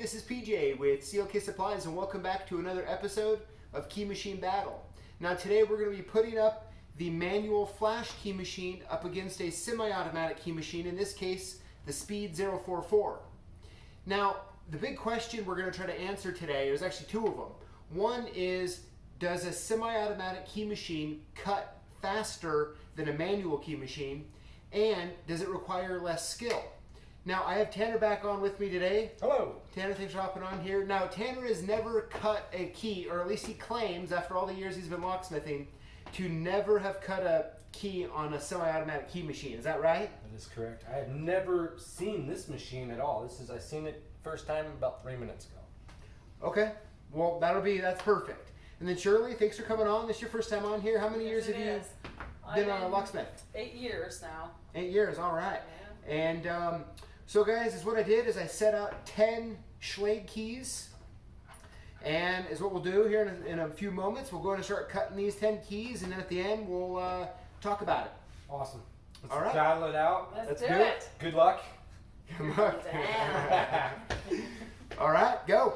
this is PJ with CLK Supplies, and welcome back to another episode of Key Machine Battle. Now today we're going to be putting up the manual flash key machine up against a semi-automatic key machine, in this case the Speed 044. Now the big question we're going to try to answer today, there's actually two of them. One is, does a semi-automatic key machine cut faster than a manual key machine, and does it require less skill? Now, I have Tanner back on with me today. Hello. Tanner, thanks for hopping on here. Now, Tanner has never cut a key, or at least he claims, after all the years he's been locksmithing, to never have cut a key on a semi-automatic key machine. Is that right? That is correct. I have never seen this machine at all. I seen it first time about 3 minutes ago. Okay. Well, that's perfect. And then Shirley, thanks for coming on. This is your first time on here. How many years have you been a locksmith? 8 years now. 8 years, all right. Yeah. And so guys, is what I did is I set out 10 Schlage keys, and is what we'll do here in a few moments. We'll go ahead and start cutting these 10 keys, and then at the end we'll talk about it. Awesome. Let's all right. battle it out. Let's do it. Good luck. Good luck. All right, go.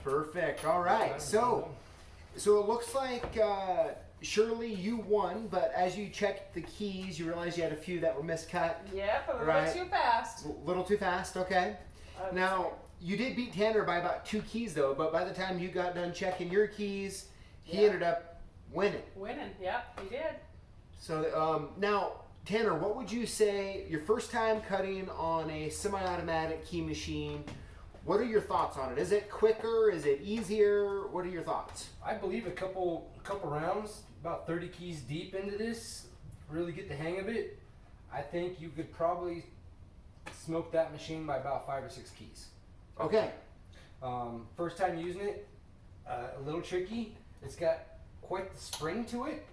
Perfect. All right. So it looks like Shirley, you won, but as you checked the keys, you realized you had a few that were miscut. Yep, a little right? too fast. A little too fast. Okay. Now you did beat Tanner by about 2 keys though, but by the time you got done checking your keys, he ended up winning. Winning. Yep, he did. So now, Tanner, what would you say your first time cutting on a semi-automatic key machine? What are your thoughts on it? Is it quicker? Is it easier? What are your thoughts? I believe a couple rounds, about 30 keys deep into this, really get the hang of it. I think you could probably smoke that machine by about 5 or 6 keys. Okay. First time using it, a little tricky. It's got quite the spring to it.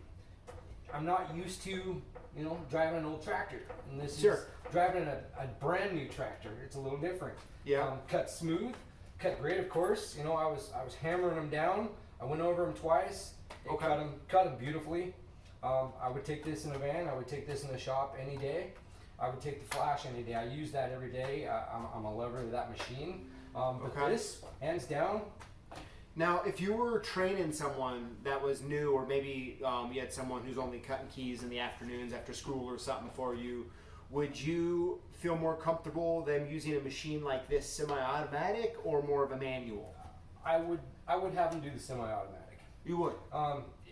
I'm not used to, you know, driving an old tractor, and this Sure. is driving a brand new tractor. It's a little different. Yeah. Cut smooth, cut great, of course. You know, I was hammering them down. I went over them twice. It Okay. cut them beautifully. I would take this in a van. I would take this in the shop any day. I would take the Flash any day. I use that every day. I'm a lover of that machine. But Okay. this, hands down. Now, if you were training someone that was new, or maybe you had someone who's only cutting keys in the afternoons after school or something for you, would you feel more comfortable them using a machine like this semi-automatic or more of a manual? I would have them do the semi-automatic. You would.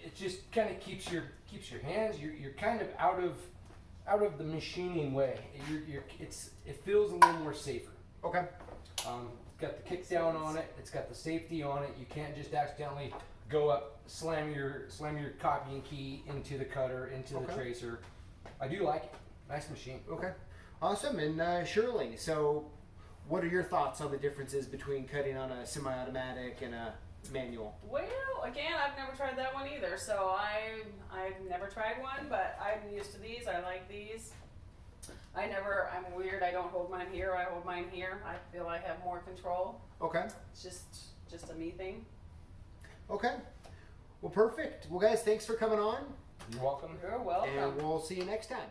It just kind of keeps your hands. You're kind of out of the machining way. It feels a little more safer. Okay. It's got the kick down on it. It's got the safety on it. You can't just accidentally go up, slam your copying key into the cutter, into the tracer. I do like it. Nice machine. Okay. Awesome. And Shirley, so what are your thoughts on the differences between cutting on a semi-automatic and a manual? Well, again, I've never tried that one either, so I've never tried one, but I'm used to these. I like these. I'm weird. I don't hold mine here. I hold mine here. I feel I have more control. Okay. It's just a me thing. Okay. Well, perfect. Well, guys, thanks for coming on, You're welcome. You're welcome. and we'll see you next time.